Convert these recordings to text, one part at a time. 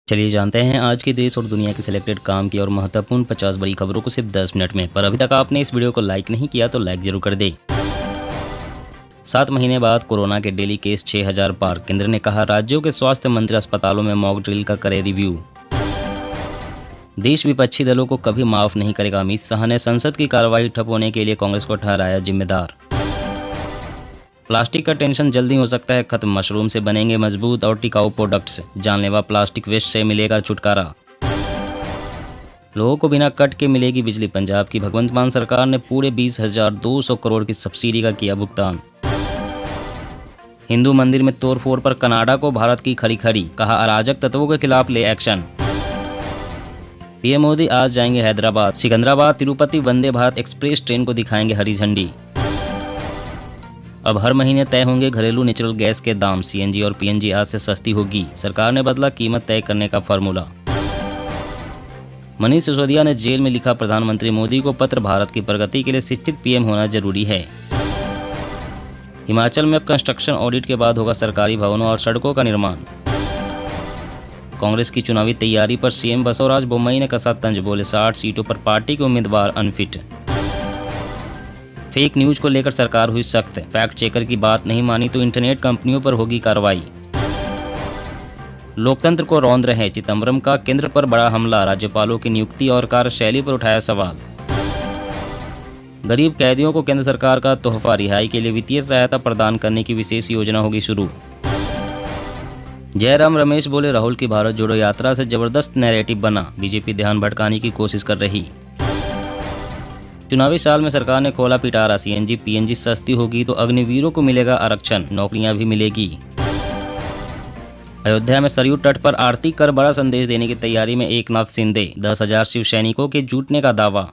चलिए जानते हैं आज के देश और दुनिया की सिलेक्टेड काम की और महत्वपूर्ण 50 बड़ी खबरों को सिर्फ 10 मिनट में। पर अभी तक आपने इस वीडियो को लाइक नहीं किया तो लाइक जरूर कर दे। 7 महीने बाद कोरोना के डेली केस 6000 पार। केंद्र ने कहा राज्यों के स्वास्थ्य मंत्री अस्पतालों में मॉक ड्रिल का करे रिव्यू। देश विपक्षी दलों को कभी माफ नहीं करेगा। अमित शाह ने संसद की कार्रवाई ठप होने के लिए कांग्रेस को ठहराया जिम्मेदार। प्लास्टिक का टेंशन जल्दी हो सकता है खत्म। मशरूम से बनेंगे मजबूत और टिकाऊ प्रोडक्ट्स। जानलेवा प्लास्टिक वेस्ट से मिलेगा छुटकारा। लोगों को बिना कट के मिलेगी बिजली। पंजाब की भगवंत मान सरकार ने पूरे 20,200 करोड़ की सब्सिडी का किया भुगतान। हिंदू मंदिर में तोड़फोड़ पर कनाडा को भारत की खरी खरी। कहा अराजक तत्वों के खिलाफ ले एक्शन। पीएम मोदी आज जाएंगे हैदराबाद। सिकंदराबाद तिरुपति वंदे भारत एक्सप्रेस ट्रेन को दिखाएंगे हरी झंडी। अब हर महीने तय होंगे घरेलू नेचुरल गैस के दाम। सीएनजी और पीएनजी आज से सस्ती होगी। सरकार ने बदला कीमत तय करने का फार्मूला। मनीष सिसोदिया ने जेल में लिखा प्रधानमंत्री मोदी को पत्र। भारत की प्रगति के लिए शिक्षित पीएम होना जरूरी है। हिमाचल में अब कंस्ट्रक्शन ऑडिट के बाद होगा सरकारी भवनों और सड़कों का निर्माण। कांग्रेस की चुनावी तैयारी पर सीएम बसवराज बोम्मई ने कसा तंज। बोले 60 सीटों पर पार्टी के उम्मीदवार अनफिट। फेक न्यूज को लेकर सरकार हुई सख्त। फैक्ट चेकर की बात नहीं मानी तो इंटरनेट कंपनियों पर होगी कार्रवाई। लोकतंत्र को रौंद रहे चिदंबरम का केंद्र पर बड़ा हमला। राज्यपालों की नियुक्ति और कार्यशैली पर उठाया सवाल। गरीब कैदियों को केंद्र सरकार का तोहफा। रिहाई के लिए वित्तीय सहायता प्रदान करने की विशेष योजना होगी शुरू। जयराम रमेश बोले राहुल की भारत जोड़ो यात्रा से जबरदस्त नैरेटिव बना। बीजेपी ध्यान भटकाने की कोशिश कर रही। चुनावी साल में सरकार ने खोला पिटारा। सीएनजी पीएनजी सस्ती होगी तो अग्निवीरों को मिलेगा आरक्षण। नौकरियां भी मिलेगी। अयोध्या में सरयू तट पर आरती कर बड़ा संदेश देने की तैयारी में एकनाथ शिंदे। 10,000 शिव सैनिकों के जुटने का दावा।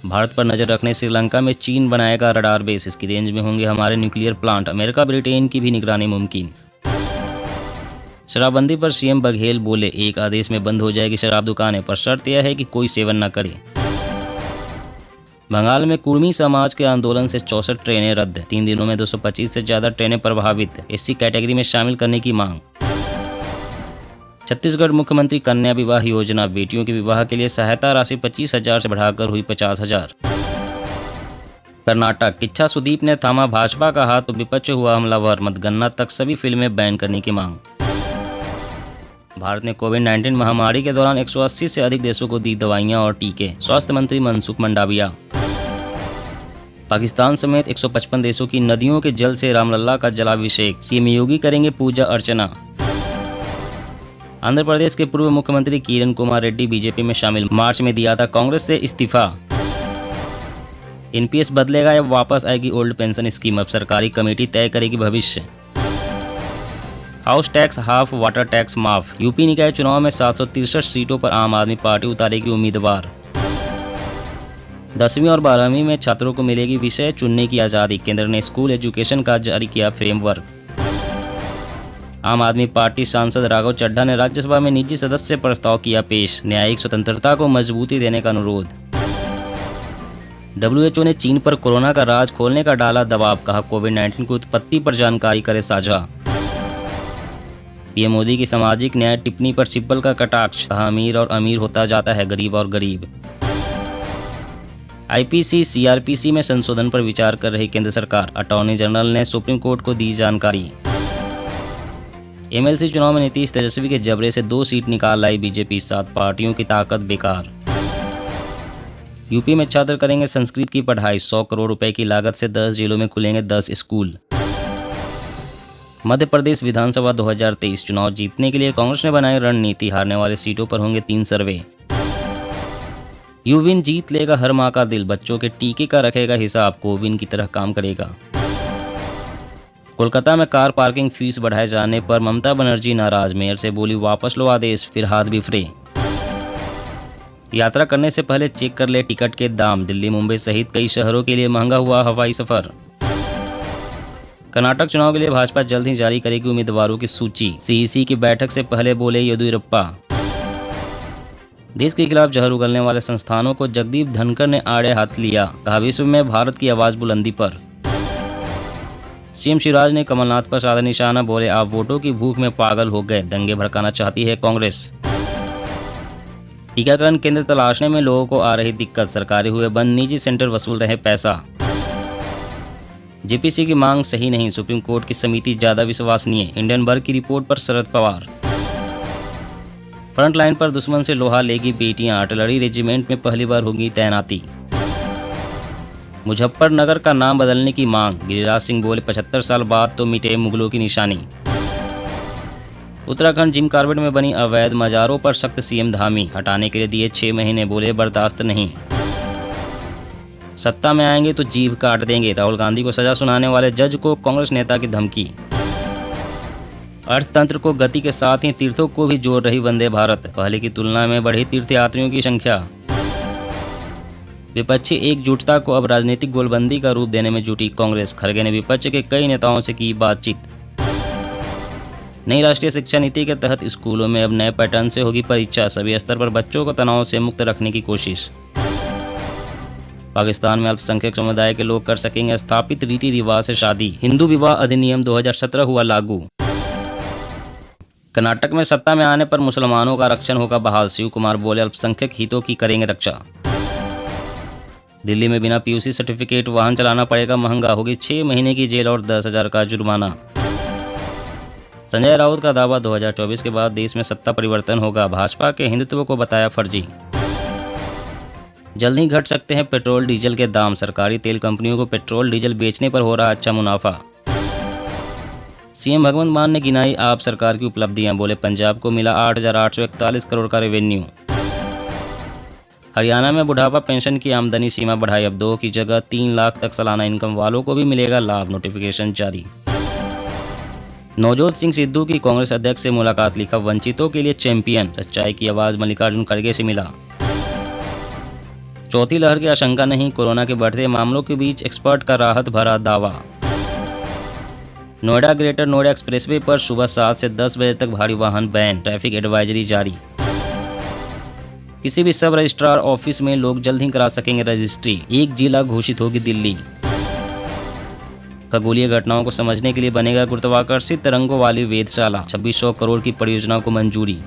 भारत पर नजर रखने श्रीलंका में चीन बनाएगा रडार बेस। इसकी रेंज में होंगे हमारे न्यूक्लियर प्लांट। अमेरिका ब्रिटेन की भी निगरानी मुमकिन। शराबबंदी पर सीएम बघेल बोले एक आदेश में बंद हो जाएगी शराब दुकानें, पर शर्त यह है कि कोई सेवन न करे। बंगाल में कुर्मी समाज के आंदोलन से 64 ट्रेनें रद्द। 3 दिनों में 225 से ज्यादा ट्रेनें प्रभावित। एससी कैटेगरी में शामिल करने की मांग। छत्तीसगढ़ मुख्यमंत्री कन्या विवाह योजना। बेटियों के विवाह के लिए सहायता राशि 25,000 से बढ़ाकर हुई 50,000। कर्नाटक किच्छा सुदीप ने थामा भाजपा का हाथ तो विपक्ष हुआ हमलावर। मतगणना तक सभी फिल्में बैन करने की मांग। भारत ने कोविड-19 महामारी के दौरान 180 से अधिक देशों को दी दवाइयां और टीके। स्वास्थ्य मंत्री मनसुख मंडाविया। पाकिस्तान समेत 155 देशों की नदियों के जल से रामलला का जलाभिषेक। सीएम योगी करेंगे पूजा अर्चना। आंध्र प्रदेश के पूर्व मुख्यमंत्री किरण कुमार रेड्डी बीजेपी में शामिल। मार्च में दिया था कांग्रेस से इस्तीफा। एनपीएस बदलेगा या वापस आएगी ओल्ड पेंशन स्कीम। अब सरकारी कमेटी तय करेगी भविष्य। House tax half, water tax माफ। यूपी निकाय चुनाव में 763 सीटों पर आम आदमी पार्टी उतारेगी उम्मीदवार। 10वीं और 12वीं में छात्रों को मिलेगी विषय चुनने की आज़ादी। केंद्र ने स्कूल एजुकेशन का जारी किया फ्रेमवर्क। आम आदमी पार्टी सांसद राघव चड्ढा ने राज्यसभा में निजी सदस्य प्रस्ताव किया पेश। न्यायिक स्वतंत्रता को मजबूती देने का अनुरोध। WHO ने चीन पर कोरोना का राज खोलने का डाला दबाव। कहा कोविड-19 की उत्पत्ति पर जानकारी करे साझा। पीएम मोदी की सामाजिक न्याय टिप्पणी पर सिब्बल का कटाक्ष। कहा अमीर और अमीर होता जाता है गरीब और गरीब। आईपीसी सीआरपीसी में संशोधन पर विचार कर रही केंद्र सरकार। अटॉर्नी जनरल ने सुप्रीम कोर्ट को दी जानकारी। एमएलसी चुनाव में नीतीश तेजस्वी के जबरे से 2 सीट निकाल लाई बीजेपी। 7 पार्टियों की ताकत बेकार। यूपी में छात्र करेंगे संस्कृत की पढ़ाई। 100 करोड़ रुपए की लागत से 10 जिलों में खुलेंगे 10 स्कूल। मध्य प्रदेश विधानसभा 2023 चुनाव जीतने के लिए कांग्रेस ने बनाई रणनीति। हारने वाली सीटों पर होंगे 3 सर्वे। यूविन जीत लेगा हर माँ का दिल। बच्चों के टीके का रखेगा हिसाब। कोविन की तरह काम करेगा। कोलकाता में कार पार्किंग फीस बढ़ाए जाने पर ममता बनर्जी नाराज। मेयर से बोली वापस लो आदेश, फिर हाथ बिफरे। यात्रा करने से पहले चेक कर ले टिकट के दाम। दिल्ली मुंबई सहित कई शहरों के लिए महंगा हुआ हवाई सफर। कर्नाटक चुनाव के लिए भाजपा जल्द ही जारी करेगी उम्मीदवारों की सूची। सीईसी की बैठक से पहले बोले येदियुरप्पा। देश के खिलाफ जहर उगलने वाले संस्थानों को जगदीप धनखड़ ने आड़े हाथ लिया। कहा विश्व में भारत की आवाज बुलंदी पर। सीएम शिवराज ने कमलनाथ पर साधा निशाना, बोले आप वोटों की भूख में पागल हो गए, दंगे भड़काना चाहती है कांग्रेस। टीकाकरण केंद्र तलाशने में लोगों को आ रही दिक्कत, सरकारी हुए बंद, निजी सेंटर वसूल रहे पैसा। जेपीसी की मांग सही नहीं, सुप्रीम कोर्ट की समिति ज्यादा विश्वसनीय, हिंडनबर्ग की रिपोर्ट पर शरद पवार। फ्रंट लाइन पर दुश्मन से लोहा लेगी बेटियां, आर्टिलरी रेजिमेंट में पहली बार होगी तैनाती। मुजफ्फरनगर का नाम बदलने की मांग, गिरिराज सिंह बोले 75 साल बाद तो मिटे मुगलों की निशानी। उत्तराखंड जिम कॉर्बेट में बनी अवैध मजारों पर सख्त, सीएम धामी, हटाने के लिए दिए 6 महीने, बोले बर्दाश्त नहीं। सत्ता में आएंगे तो जीभ काट देंगे, राहुल गांधी को सजा सुनाने वाले जज को कांग्रेस नेता की धमकी। अर्थतंत्र को गति के साथ ही तीर्थों को भी जोड़ रही वंदे भारत, पहले की तुलना में बढ़ी तीर्थयात्रियों की संख्या। विपक्षी एकजुटता को अब राजनीतिक गोलबंदी का रूप देने में जुटी कांग्रेस, खड़गे ने विपक्ष के कई नेताओं से की बातचीत। नई राष्ट्रीय शिक्षा नीति के तहत स्कूलों में अब नए पैटर्न से होगी परीक्षा, सभी स्तर पर बच्चों को तनाव से मुक्त रखने की कोशिश। पाकिस्तान में अल्पसंख्यक समुदाय के लोग कर सकेंगे स्थापित रीति रिवाज से शादी, हिंदू विवाह अधिनियम 2017 हुआ लागू। कर्नाटक में सत्ता में आने पर मुसलमानों का आरक्षण होगा बहाल, शिव कुमार बोले अल्पसंख्यक हितों की करेंगे रक्षा। दिल्ली में बिना पीयूसी सर्टिफिकेट वाहन चलाना पड़ेगा महंगा, होगी 6 महीने की जेल और 10,000 का जुर्माना। संजय राउत का दावा, 2024 के बाद देश में सत्ता परिवर्तन होगा, भाजपा के हिंदुत्व को बताया फर्जी। जल्द ही घट सकते हैं पेट्रोल डीजल के दाम, सरकारी तेल कंपनियों को पेट्रोल डीजल बेचने पर हो रहा अच्छा मुनाफा। सीएम भगवंत मान ने गिनाई आप सरकार की उपलब्धियां, बोले पंजाब को मिला 8,841 करोड़ का रेवेन्यू। हरियाणा में बुढ़ापा पेंशन की आमदनी सीमा बढ़ाई, अब 2 की जगह 3 लाख तक सालाना इनकम वालों को भी मिलेगा लाभ, नोटिफिकेशन जारी। नवजोत सिंह सिद्धू की कांग्रेस अध्यक्ष से मुलाकात, लिखा वंचितों के लिए चैंपियन, सच्चाई की आवाज मल्लिकार्जुन खड़गे से मिला। चौथी लहर की आशंका नहीं, कोरोना के बढ़ते मामलों के बीच एक्सपर्ट का राहत भरा दावा। नोएडा ग्रेटर नोएडा एक्सप्रेसवे पर सुबह 7 से 10 बजे तक भारी वाहन बैन, ट्रैफिक एडवाइजरी जारी। किसी भी सब रजिस्ट्रार ऑफिस में लोग जल्द ही करा सकेंगे रजिस्ट्री, एक जिला घोषित होगी दिल्ली। खगोलीय घटनाओं को समझने के लिए बनेगा गुरुत्वाकर्षित तरंगों वाली वेधशाला, 2600 करोड़ की परियोजना को मंजूरी।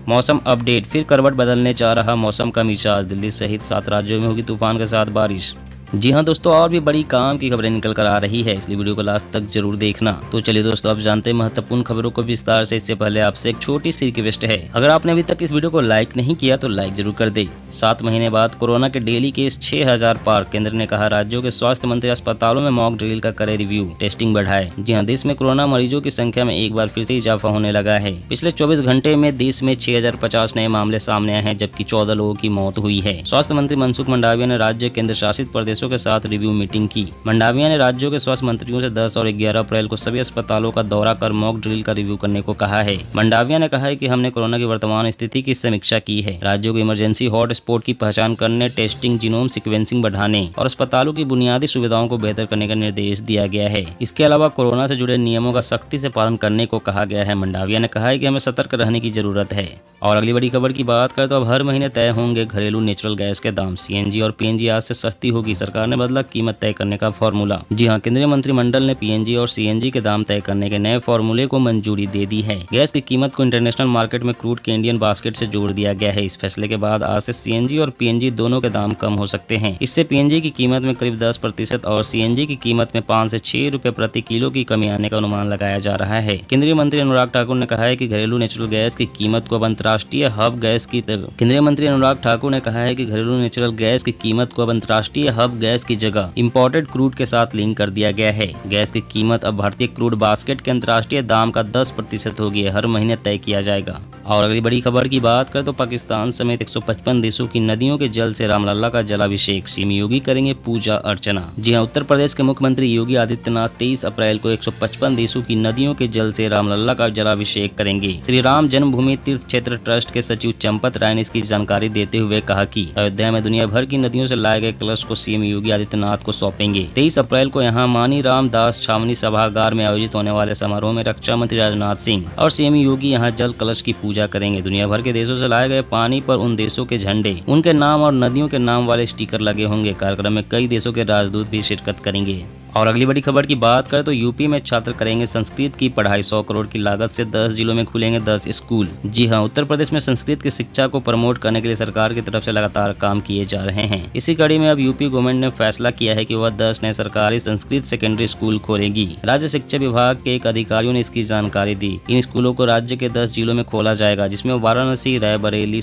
मौसम अपडेट, फिर करवट बदलने जा रहा मौसम का मिजाज, दिल्ली सहित 7 राज्यों में होगी तूफान के साथ बारिश। जी हाँ दोस्तों, और भी बड़ी काम की खबरें निकल कर आ रही है, इसलिए वीडियो को लास्ट तक जरूर देखना। तो चलिए दोस्तों, अब जानते हैं महत्वपूर्ण खबरों को विस्तार से। इससे पहले आपसे एक छोटी सी रिक्वेस्ट है, अगर आपने अभी तक इस वीडियो को लाइक नहीं किया तो लाइक जरूर कर दे। 7 महीने बाद कोरोना के डेली केस 6000 पार, केंद्र ने कहा राज्यों के स्वास्थ्य मंत्री अस्पतालों में मॉक ड्रिल का करे रिव्यू, टेस्टिंग बढ़ाए। जी हाँ, देश में कोरोना मरीजों की संख्या में एक बार फिर से इजाफा होने लगा है। पिछले 24 घंटे में देश में 6050 नए मामले सामने आए हैं, जबकि 14 लोगों की मौत हुई है। स्वास्थ्य मंत्री मनसुख मंडाविया ने राज्य केंद्र शासित प्रदेशों के साथ रिव्यू मीटिंग की। मंडाविया ने राज्यों के स्वास्थ्य मंत्रियों से 10 और 11 अप्रैल को सभी अस्पतालों का दौरा कर मॉक ड्रिल का रिव्यू करने को कहा है। मंडाविया ने कहा है कि हमने कोरोना की वर्तमान स्थिति की समीक्षा की है, राज्यों को इमरजेंसी हॉट स्पॉट की पहचान करने, टेस्टिंग, जीनोम सीक्वेंसिंग बढ़ाने और अस्पतालों की बुनियादी सुविधाओं को बेहतर करने का निर्देश दिया गया है। इसके अलावा कोरोना से जुड़े नियमों का सख्ती से पालन करने को कहा गया है। मंडाविया ने कहा है कि हमें सतर्क रहने की जरूरत है। और अगली बड़ी खबर की बात करें तो अब हर महीने तय होंगे घरेलू नेचुरल गैस के दाम, सीएनजी और पीएनजी आज से सस्ती होगी, सरकार ने बदला कीमत तय करने का फॉर्मूला। जी हां, केंद्रीय मंत्रिमंडल ने पीएनजी और सीएनजी के दाम तय करने के नए फॉर्मूले को मंजूरी दे दी है। गैस की कीमत को इंटरनेशनल मार्केट में क्रूड के इंडियन बास्केट से जोड़ दिया गया है। इस फैसले के बाद आज से सीएनजी और पीएनजी दोनों के दाम कम हो सकते हैं। इससे पीएनजी की कीमत में करीब 10% और सीएनजी की कीमत में 5 से 6 रुपए प्रति किलो की कमी आने का अनुमान लगाया जा रहा है। केंद्रीय मंत्री अनुराग ठाकुर ने कहा है कि घरेलू नेचुरल गैस की कीमत को अब अंतर्राष्ट्रीय हब गैस की केंद्रीय मंत्री अनुराग ठाकुर ने कहा है कि घरेलू नेचुरल गैस की कीमत को अब अंतर्राष्ट्रीय हब गैस की जगह इंपोर्टेड क्रूड के साथ लिंक कर दिया गया है। गैस की कीमत अब भारतीय क्रूड बास्केट के अंतर्राष्ट्रीय दाम का 10% होगी, हर महीने तय किया जाएगा। और अगली बड़ी खबर की बात करें तो पाकिस्तान समेत 155 देशों की नदियों के जल से रामलला का जलाभिषेक, सीएम योगी करेंगे पूजा अर्चना। जी हां, उत्तर प्रदेश के मुख्यमंत्री योगी आदित्यनाथ 23 अप्रैल को 155 देशों की नदियों के जल से रामलला का जलाभिषेक करेंगे। श्री राम जन्मभूमि तीर्थ क्षेत्र ट्रस्ट के सचिव चंपत राय ने इसकी जानकारी देते हुए कहा कि अयोध्या में दुनिया भर की नदियों से लाए गए कलश को सीएम योगी आदित्यनाथ को सौंपेंगे। 23 अप्रैल को यहां मानी रामदास छावनी सभागार में आयोजित होने वाले समारोह में रक्षा मंत्री राजनाथ सिंह और सीएम योगी यहां जल कलश की पूजा करेंगे। दुनिया भर के देशों से लाए गए पानी पर उन देशों के झंडे, उनके नाम और नदियों के नाम वाले स्टिकर लगे होंगे। कार्यक्रम में कई देशों के राजदूत भी शिरकत करेंगे। और अगली बड़ी खबर की बात करें तो यूपी में छात्र करेंगे संस्कृत की पढ़ाई। 100 करोड़ की लागत से 10 जिलों में खुलेंगे 10 स्कूल। जी हां, उत्तर प्रदेश में संस्कृत की शिक्षा को प्रमोट करने के लिए सरकार की तरफ से लगातार काम किए जा रहे हैं। इसी कड़ी में अब यूपी गवर्नमेंट ने फैसला किया है कि वह 10 नए सरकारी संस्कृत सेकेंडरी स्कूल खोलेगी। राज्य शिक्षा विभाग के एक अधिकारियों ने इसकी जानकारी दी। इन स्कूलों को राज्य के 10 जिलों में खोला जाएगा, जिसमें वाराणसी, रायबरेली,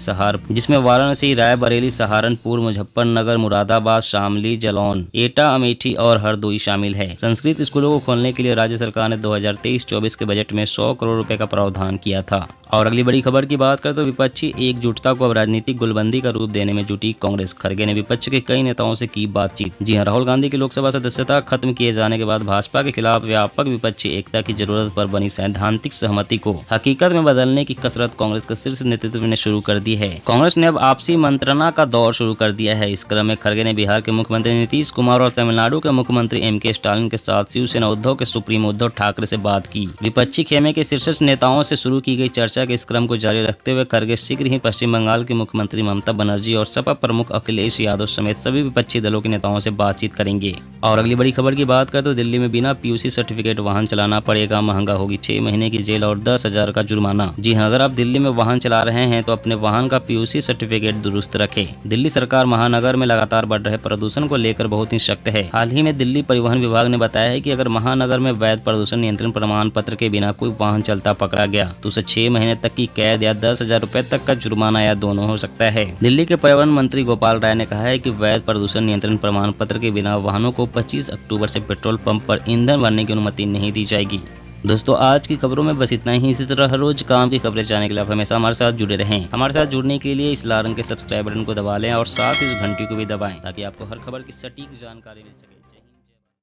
सहारनपुर, मुजफ्फरनगर, मुरादाबाद, शामली, जालौन, एटा, अमेठी और हरदोई शामिल है। संस्कृत स्कूलों को खोलने के लिए राज्य सरकार ने 2023-24 के बजट में 100 करोड़ रुपए का प्रावधान किया था। और अगली बड़ी खबर की बात करें तो विपक्षी एकजुटता को अब राजनीतिक गुलबंदी का रूप देने में जुटी कांग्रेस। खरगे ने विपक्ष के कई नेताओं से की बातचीत। जी हां, राहुल गांधी की लोकसभा सदस्यता खत्म किए जाने के बाद भाजपा के खिलाफ व्यापक विपक्षी एकता की जरूरत पर बनी सैद्धांतिक सहमति को हकीकत में बदलने की कसरत कांग्रेस के शीर्ष नेतृत्व ने शुरू कर दी है। कांग्रेस ने अब आपसी मंत्रणा का दौर शुरू कर दिया है। इस क्रम में खरगे ने बिहार के मुख्यमंत्री नीतीश कुमार और तमिलनाडु के मुख्यमंत्री M.K. स्टालिन के साथ शिवसेना उद्धव के सुप्रीमो उद्धव ठाकरे से बात की। विपक्षी खेमे के शीर्ष नेताओं से शुरू की गई चर्चा के इस क्रम को जारी रखते हुए खरगे शीघ्र ही पश्चिम बंगाल की मुख्यमंत्री ममता बनर्जी और सपा प्रमुख अखिलेश यादव समेत सभी विपक्षी दलों के नेताओं से बातचीत करेंगे। और अगली बड़ी खबर की बात करें तो दिल्ली में बिना PUC सर्टिफिकेट वाहन चलाना पड़ेगा महंगा, होगी 6 महीने की जेल और 10,000 का जुर्माना। जी हां, अगर आप दिल्ली में वाहन चला रहे हैं तो अपने वाहन का PUC सर्टिफिकेट दुरुस्त रखें। दिल्ली सरकार महानगर में लगातार बढ़ रहे प्रदूषण को लेकर बहुत ही सख्त है। हाल ही में दिल्ली परिवहन विभाग ने बताया है कि अगर महानगर में वैध प्रदूषण नियंत्रण प्रमाण पत्र के बिना कोई वाहन चलता पकड़ा गया तो उसे 6 महीने तक की कैद या 10,000 रुपए तक का जुर्माना या दोनों हो सकता है। दिल्ली के परिवहन मंत्री गोपाल राय ने कहा है कि वैध प्रदूषण नियंत्रण प्रमाण पत्र के बिना वाहनों को 25 अक्टूबर से पेट्रोल पंप पर ईंधन भरने की अनुमति नहीं दी जाएगी। दोस्तों, आज की खबरों में बस इतना ही। इसी तरह हर रोज काम की खबरें जानने के लिए आप हमेशा हमारे साथ जुड़े रहें। हमारे साथ जुड़ने के लिए इस लाल रंग के सब्सक्राइब बटन को दबा लें और साथ ही इस घंटी को भी दबाएं ताकि आपको हर खबर की सटीक जानकारी मिल सके।